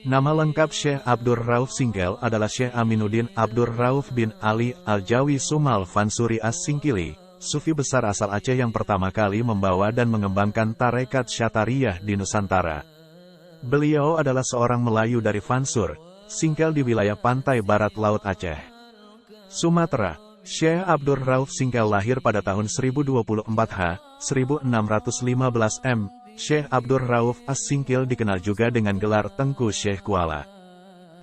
Nama lengkap Syekh Abdur Rauf Singkel adalah Syekh Aminuddin Abdur Rauf bin Ali Al-Jawi Sumal Fansuri As-Singkili, sufi besar asal Aceh yang pertama kali membawa dan mengembangkan tarekat Syatariyah di Nusantara. Beliau adalah seorang Melayu dari Fansur, Singkel di wilayah pantai barat Laut Aceh, Sumatera. Syekh Abdur Rauf Singkel lahir pada tahun 1024 H, 1615 M. Syekh Abdur Rauf As-Singkil dikenal juga dengan gelar Tengku Syekh Kuala.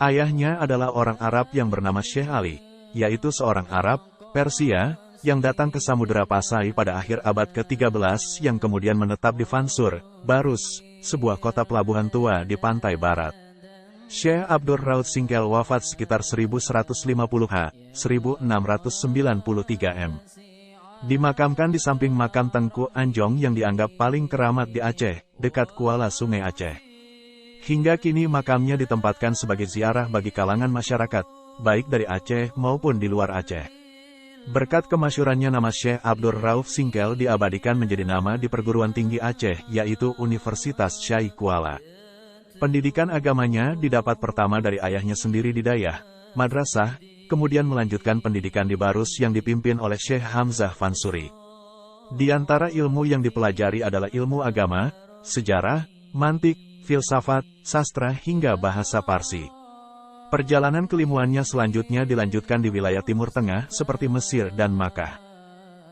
Ayahnya adalah orang Arab yang bernama Syekh Ali, yaitu seorang Arab, Persia, yang datang ke Samudera Pasai pada akhir abad ke-13 yang kemudian menetap di Fansur, Barus, sebuah kota pelabuhan tua di pantai barat. Syekh Abdur Rauf Singkel wafat sekitar 1150 H, 1693 M. Dimakamkan di samping makam Tengku Anjong yang dianggap paling keramat di Aceh, dekat Kuala Sungai Aceh. Hingga kini makamnya ditempatkan sebagai ziarah bagi kalangan masyarakat, baik dari Aceh maupun di luar Aceh. Berkat kemasyhurannya nama Syekh Abdur Rauf Singkel diabadikan menjadi nama di perguruan tinggi Aceh, yaitu Universitas Syai Kuala. Pendidikan agamanya didapat pertama dari ayahnya sendiri di Dayah, madrasah, kemudian melanjutkan pendidikan di Barus yang dipimpin oleh Syekh Hamzah Fansuri. Di antara ilmu yang dipelajari adalah ilmu agama, sejarah, mantik, filsafat, sastra hingga bahasa Parsi. Perjalanan keilmuannya selanjutnya dilanjutkan di wilayah Timur Tengah seperti Mesir dan Makkah.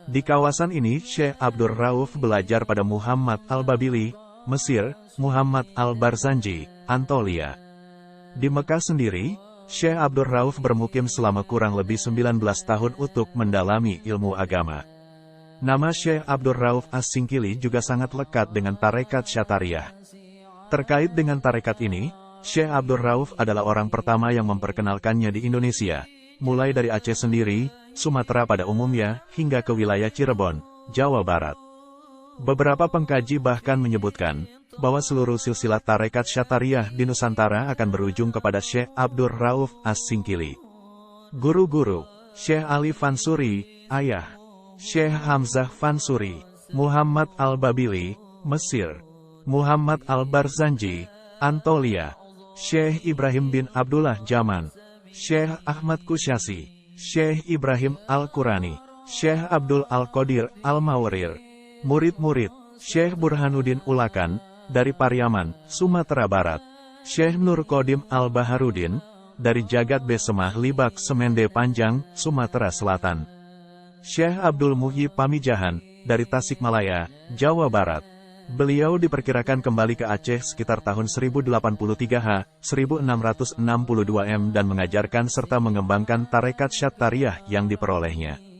Di kawasan ini Syekh Abdur Rauf belajar pada Muhammad Al-Babili, Mesir, Muhammad Al-Barzanji, Antolia. Di Mekah sendiri, Syekh Abdur Rauf bermukim selama kurang lebih 19 tahun untuk mendalami ilmu agama. Nama Syekh Abdur Rauf As-Singkili juga sangat lekat dengan tarekat Syatariyah. Terkait dengan tarekat ini, Syekh Abdur Rauf adalah orang pertama yang memperkenalkannya di Indonesia, mulai dari Aceh sendiri, Sumatera pada umumnya, hingga ke wilayah Cirebon, Jawa Barat. Beberapa pengkaji bahkan menyebutkan bahwa seluruh silsilah tarekat Syatariyah di Nusantara akan berujung kepada Syekh Abdur Rauf As-Singkili. Guru-guru: Syekh Ali Fansuri, ayah; Syekh Hamzah Fansuri, Muhammad Al-Babili, Mesir; Muhammad Al-Barzanji, Antolia; Syekh Ibrahim bin Abdullah Jaman; Syekh Ahmad Kusyasi; Syekh Ibrahim Al-Qurani; Syekh Abdul Al-Qadir Al-Mawarir. Murid-murid: Syekh Burhanuddin Ulakan, dari Pariaman, Sumatera Barat; Syekh Nur Qadim Al-Baharudin, dari Jagat Besemah Libak Semende Panjang, Sumatera Selatan; Syekh Abdul Muhyi Pamijahan, dari Tasikmalaya, Jawa Barat. Beliau diperkirakan kembali ke Aceh sekitar tahun 1083 H, 1662 M dan mengajarkan serta mengembangkan tarekat Syatariyah yang diperolehnya.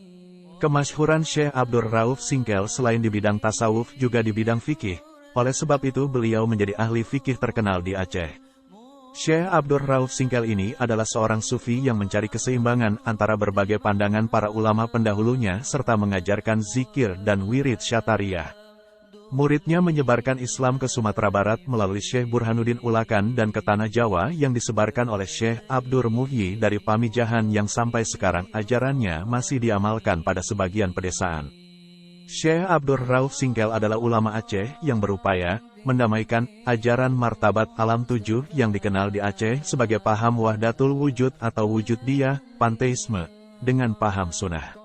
Kemasyhuran Syekh Abdur Rauf Singkel selain di bidang tasawuf juga di bidang fikih. Oleh sebab itu beliau menjadi ahli fikih terkenal di Aceh. Syekh Abdur Rauf Singkel ini adalah seorang sufi yang mencari keseimbangan antara berbagai pandangan para ulama pendahulunya serta mengajarkan zikir dan wirid Syatariyah. Muridnya menyebarkan Islam ke Sumatera Barat melalui Syekh Burhanuddin Ulakan dan ke Tanah Jawa yang disebarkan oleh Syekh Abdur Muhyi dari Pamijahan yang sampai sekarang ajarannya masih diamalkan pada sebagian pedesaan. Syekh Abdur Rauf Singkel adalah ulama Aceh yang berupaya mendamaikan ajaran martabat alam tujuh yang dikenal di Aceh sebagai paham wahdatul wujud atau wujud dia, panteisme, dengan paham sunnah.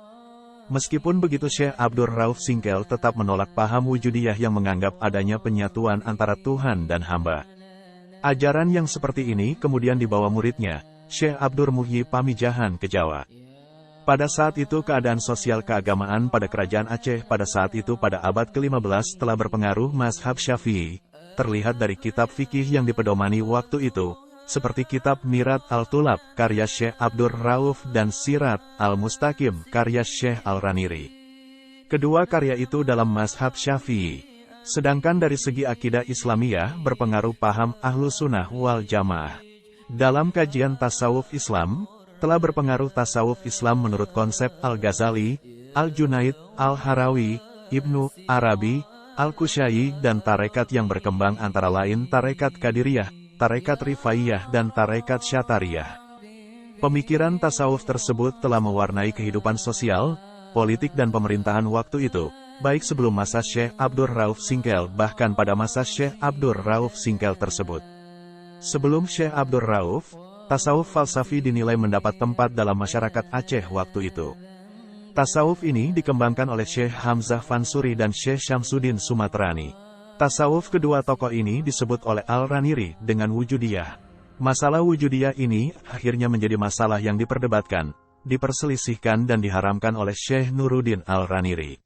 Meskipun begitu Syekh Abdur Rauf Singkel tetap menolak paham wujudiyah yang menganggap adanya penyatuan antara Tuhan dan hamba. Ajaran yang seperti ini kemudian dibawa muridnya, Syekh Abdur Muhyi Pamijahan ke Jawa. Pada saat itu keadaan sosial keagamaan pada kerajaan Aceh pada saat itu pada abad ke-15 telah berpengaruh mazhab Syafi'i, terlihat dari kitab fikih yang dipedomani waktu itu, seperti kitab Mirat Al-Tulab karya Syekh Abdur Rauf dan Sirat Al-Mustaqim karya Syekh Al-Raniri. Kedua karya itu dalam mazhab Syafi'i. Sedangkan dari segi akidah Islamiyah berpengaruh paham Ahlu Sunnah wal Jamaah. Dalam kajian tasawuf Islam, telah berpengaruh tasawuf Islam menurut konsep Al-Ghazali, Al-Junaid, Al-Harawi, Ibnu Arabi, Al-Kusyayi dan tarekat yang berkembang antara lain tarekat Qadiriyah, tarekat Rifaiyah dan tarekat Syatariyah. Pemikiran tasawuf tersebut telah mewarnai kehidupan sosial, politik dan pemerintahan waktu itu, baik sebelum masa Syekh Abdur Rauf Singkel bahkan pada masa Syekh Abdur Rauf Singkel tersebut. Sebelum Syekh Abdur Rauf, tasawuf falsafi dinilai mendapat tempat dalam masyarakat Aceh waktu itu. Tasawuf ini dikembangkan oleh Syekh Hamzah Fansuri dan Syekh Syamsuddin Sumaterani. Tasawuf kedua tokoh ini disebut oleh Al-Raniri dengan wujudiyah. Masalah wujudiyah ini akhirnya menjadi masalah yang diperdebatkan, diperselisihkan dan diharamkan oleh Syekh Nuruddin Al-Raniri.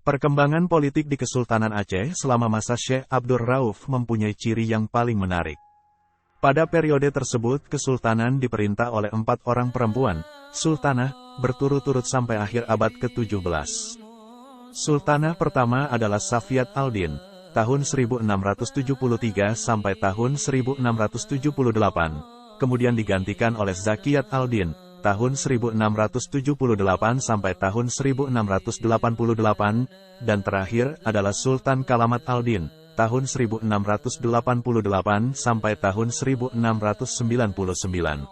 Perkembangan politik di Kesultanan Aceh selama masa Syekh Abdur Rauf mempunyai ciri yang paling menarik. Pada periode tersebut kesultanan diperintah oleh 4 orang perempuan, sultanah, berturut-turut sampai akhir abad ke-17. Sultanah pertama adalah Safiat al-Din, tahun 1673 sampai tahun 1678, kemudian digantikan oleh Zakiyat al-Din, tahun 1678 sampai tahun 1688, dan terakhir adalah Sultan Kalamat al-Din, tahun 1688 sampai tahun 1699.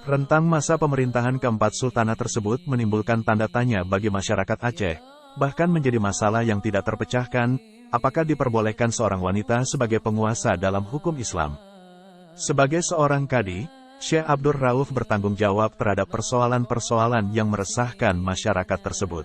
Rentang masa pemerintahan keempat sultanah tersebut menimbulkan tanda tanya bagi masyarakat Aceh, bahkan menjadi masalah yang tidak terpecahkan, apakah diperbolehkan seorang wanita sebagai penguasa dalam hukum Islam. Sebagai seorang kadi, Syekh Abdur Rauf bertanggung jawab terhadap persoalan-persoalan yang meresahkan masyarakat tersebut.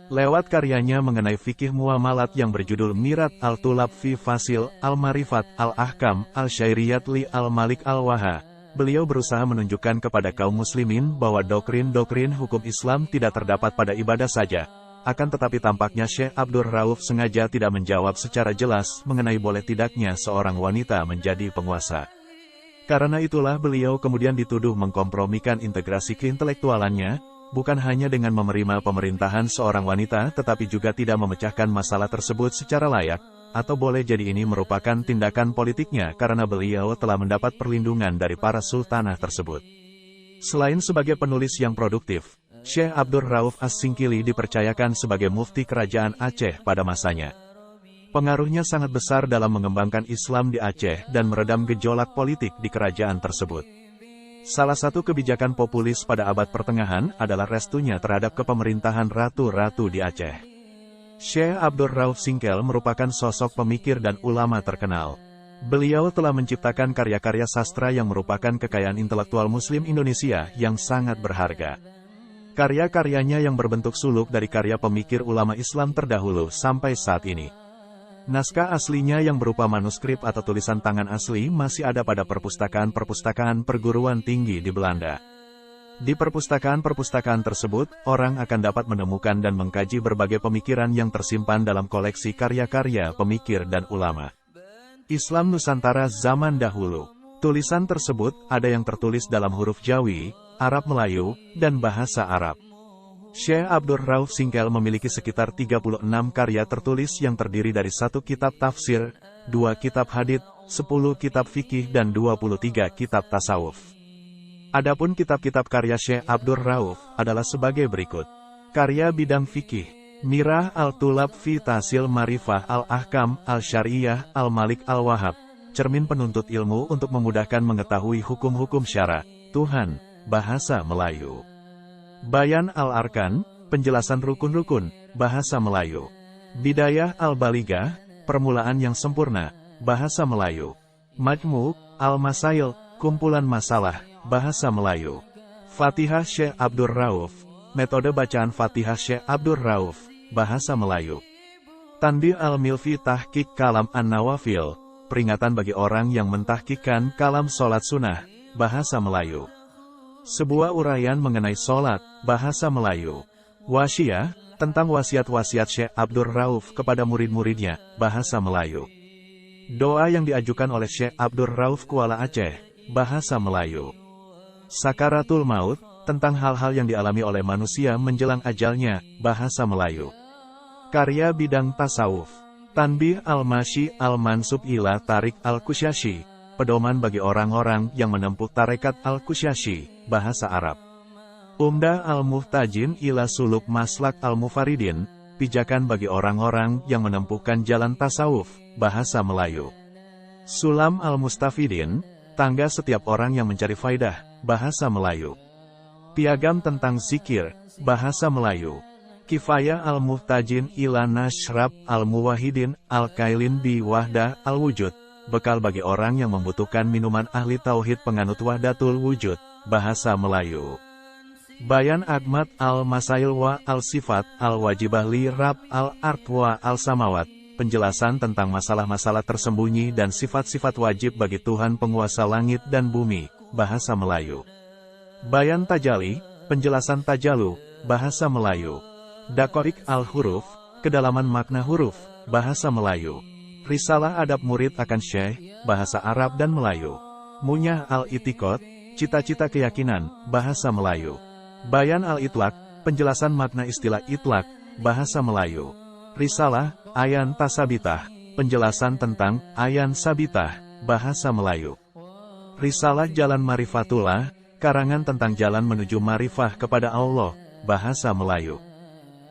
Lewat karyanya mengenai fikih muamalat yang berjudul Mirat al-Tulab fi Fasil, Al-Marifat, Al-Ahkam, Al-Syairiyat li Al-Malik Al-Waha, beliau berusaha menunjukkan kepada kaum muslimin bahwa doktrin-doktrin hukum Islam tidak terdapat pada ibadah saja. Akan tetapi tampaknya Syekh Abdur Rauf sengaja tidak menjawab secara jelas mengenai boleh tidaknya seorang wanita menjadi penguasa. Karena itulah beliau kemudian dituduh mengkompromikan integrasi keintelektualannya, bukan hanya dengan menerima pemerintahan seorang wanita tetapi juga tidak memecahkan masalah tersebut secara layak, atau boleh jadi ini merupakan tindakan politiknya karena beliau telah mendapat perlindungan dari para sultanah tersebut. Selain sebagai penulis yang produktif, Syekh Abdur Rauf As-Singkili dipercayakan sebagai mufti kerajaan Aceh pada masanya. Pengaruhnya sangat besar dalam mengembangkan Islam di Aceh dan meredam gejolak politik di kerajaan tersebut. Salah satu kebijakan populis pada abad pertengahan adalah restunya terhadap kepemerintahan ratu-ratu di Aceh. Syekh Abdur Rauf Singkel merupakan sosok pemikir dan ulama terkenal. Beliau telah menciptakan karya-karya sastra yang merupakan kekayaan intelektual Muslim Indonesia yang sangat berharga. Karya-karyanya yang berbentuk suluk dari karya pemikir ulama Islam terdahulu sampai saat ini. Naskah aslinya yang berupa manuskrip atau tulisan tangan asli masih ada pada perpustakaan-perpustakaan perguruan tinggi di Belanda. Di perpustakaan-perpustakaan tersebut, orang akan dapat menemukan dan mengkaji berbagai pemikiran yang tersimpan dalam koleksi karya-karya pemikir dan ulama Islam Nusantara zaman dahulu. Tulisan tersebut ada yang tertulis dalam huruf Jawi, Arab Melayu, dan bahasa Arab. Syekh Abdur Rauf Singkel memiliki sekitar 36 karya tertulis yang terdiri dari 1 kitab tafsir, 2 kitab hadits, 10 kitab fikih dan 23 kitab tasawuf. Adapun kitab-kitab karya Syekh Abdur Rauf adalah sebagai berikut. Karya bidang fikih, Mirah al-Tulab fi Tasil Marifah al-Ahkam, Al-Syariyah, Al-Malik Al-Wahab, cermin penuntut ilmu untuk memudahkan mengetahui hukum-hukum syara, Tuhan, bahasa Melayu. Bayan al-Arkan, penjelasan rukun-rukun, bahasa Melayu. Bidayah al-Baligah, permulaan yang sempurna, bahasa Melayu. Majmu' al-Masail, kumpulan masalah, bahasa Melayu. Fatihah Syekh Abdur Rauf, metode bacaan Fatihah Syekh Abdur Rauf, bahasa Melayu. Tanbih al-Milfi Tahqiq Kalam An-Nawafil, peringatan bagi orang yang mentahqiqkan kalam sholat sunnah, bahasa Melayu. Sebuah uraian mengenai sholat, bahasa Melayu. Wasyiyah, tentang wasiat-wasiat Syekh Abdur Rauf kepada murid-muridnya, bahasa Melayu. Doa yang diajukan oleh Syekh Abdur Rauf Kuala Aceh, bahasa Melayu. Sakaratul Maut, tentang hal-hal yang dialami oleh manusia menjelang ajalnya, bahasa Melayu. Karya bidang tasawuf, Tanbih al-Masyi al-Mansub ila Tarik al-Kusyashi, pedoman bagi orang-orang yang menempuh tarekat al-Kusyashi, bahasa Arab. Umdah al-Muhtajin ila Suluk Maslak al-Mufaridin, pijakan bagi orang-orang yang menempuhkan jalan tasawuf, bahasa Melayu. Sulam al-Mustafidin, tangga setiap orang yang mencari faidah, bahasa Melayu. Piagam tentang zikir, bahasa Melayu. Kifayah al-Muhtajin ila Nashrab al-Muwahidin, al-Kailin bi Wahdah al-Wujud, bekal bagi orang yang membutuhkan minuman ahli tauhid penganut wahdatul wujud, bahasa Melayu. Bayan Agmat al-Masail wa al-Sifat al-Wajibah li Rab al-Ard wa al-Samawat, penjelasan tentang masalah-masalah tersembunyi dan sifat-sifat wajib bagi Tuhan penguasa langit dan bumi, bahasa Melayu. Bayan Tajali, penjelasan tajalu, bahasa Melayu. Daqaiq al-Huruf, kedalaman makna huruf, bahasa Melayu. Risalah adab murid akan Syekh, bahasa Arab dan Melayu. Munyah al-Itiqad, cita-cita keyakinan, bahasa Melayu. Bayan al-Itlaq, penjelasan makna istilah itlaq, bahasa Melayu. Risalah Ayan Tasabitah, penjelasan tentang Ayan Sabitah, bahasa Melayu. Risalah Jalan Marifatullah, karangan tentang jalan menuju marifah kepada Allah, bahasa Melayu.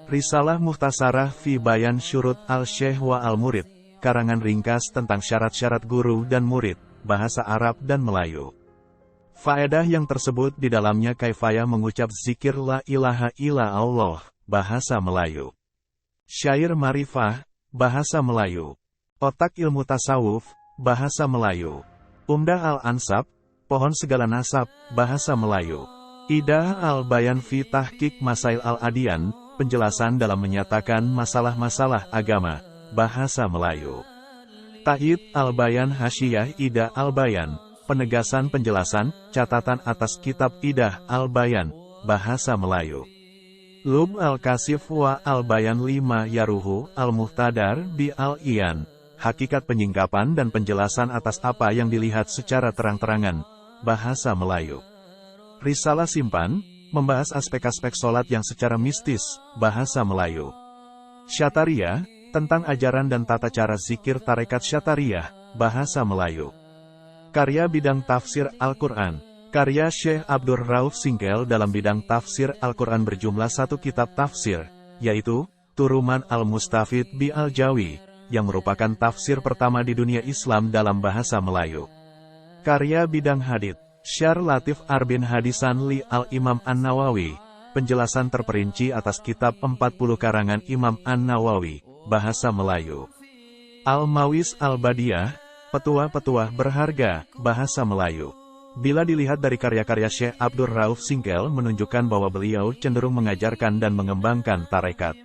Risalah Mukhtasarah fi Bayan Syurut al-Syekh wa al-Murid, karangan ringkas tentang syarat-syarat guru dan murid, bahasa Arab dan Melayu. Faedah yang tersebut di dalamnya kaifayah mengucap zikir la ilaha illa Allah, bahasa Melayu. Syair Marifah, bahasa Melayu. Otak ilmu tasawuf, bahasa Melayu. Umdah al-Ansab, pohon segala nasab, bahasa Melayu. Idah al-Bayan fi Tahqiq Masail al-Adiyan, penjelasan dalam menyatakan masalah-masalah agama, bahasa Melayu. Ta'id al-Bayan Hasyiyah Idah al-Bayan, penegasan penjelasan, catatan atas kitab Idah al-Bayan, bahasa Melayu. Lub al-Kasif wa al-Bayan 5 Yaruhu al-Muhtadar bi al-Iyan, hakikat penyingkapan dan penjelasan atas apa yang dilihat secara terang-terangan, bahasa Melayu. Risalah Simpan, membahas aspek-aspek solat yang secara mistis, bahasa Melayu. Syatariyah, tentang ajaran dan tata cara zikir tarekat Syatariyah, bahasa Melayu. Karya bidang tafsir Al-Quran, karya Syekh Abdur Rauf Singkel dalam bidang tafsir Al-Quran berjumlah 1 kitab tafsir, yaitu Turuman Al-Mustafid bi Al-Jawi, yang merupakan tafsir pertama di dunia Islam dalam bahasa Melayu. Karya bidang hadits, Syar Latif Arbin Hadisan li Al-Imam An-Nawawi, penjelasan terperinci atas kitab 40 karangan Imam An-Nawawi, bahasa Melayu. Al-Mawis Al-Badiyah, petua-petua berharga, bahasa Melayu. Bila dilihat dari karya-karya Syekh Abdur Rauf Singkel menunjukkan bahwa beliau cenderung mengajarkan dan mengembangkan tarekat.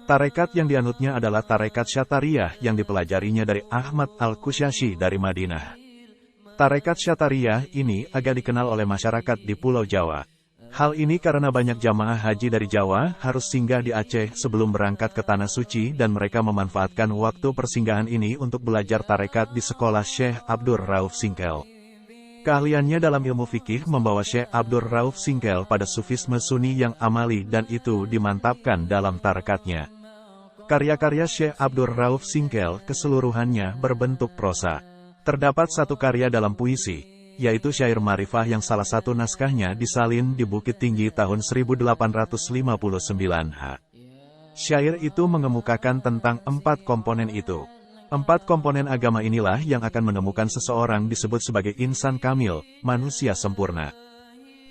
Tarekat yang dianutnya adalah tarekat Syatariyah yang dipelajarinya dari Ahmad Al-Kusyashi dari Madinah. Tarekat Syatariyah ini agak dikenal oleh masyarakat di Pulau Jawa. Hal ini karena banyak jamaah haji dari Jawa harus singgah di Aceh sebelum berangkat ke Tanah Suci dan mereka memanfaatkan waktu persinggahan ini untuk belajar tarekat di sekolah Syekh Abdur Rauf Singkel. Keahliannya dalam ilmu fikih membawa Syekh Abdur Rauf Singkel pada sufisme Sunni yang amali dan itu dimantapkan dalam tarekatnya. Karya-karya Syekh Abdur Rauf Singkel keseluruhannya berbentuk prosa. Terdapat 1 karya dalam puisi, yaitu Syair Marifah yang salah satu naskahnya disalin di Bukit Tinggi tahun 1859 H. Syair itu mengemukakan tentang 4 komponen itu. 4 komponen agama inilah yang akan menemukan seseorang disebut sebagai insan kamil, manusia sempurna.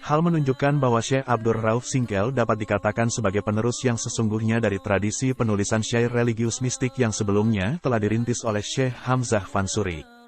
Hal menunjukkan bahwa Syekh Abdur Rauf Singkel dapat dikatakan sebagai penerus yang sesungguhnya dari tradisi penulisan syair religius mistik yang sebelumnya telah dirintis oleh Syekh Hamzah Fansuri.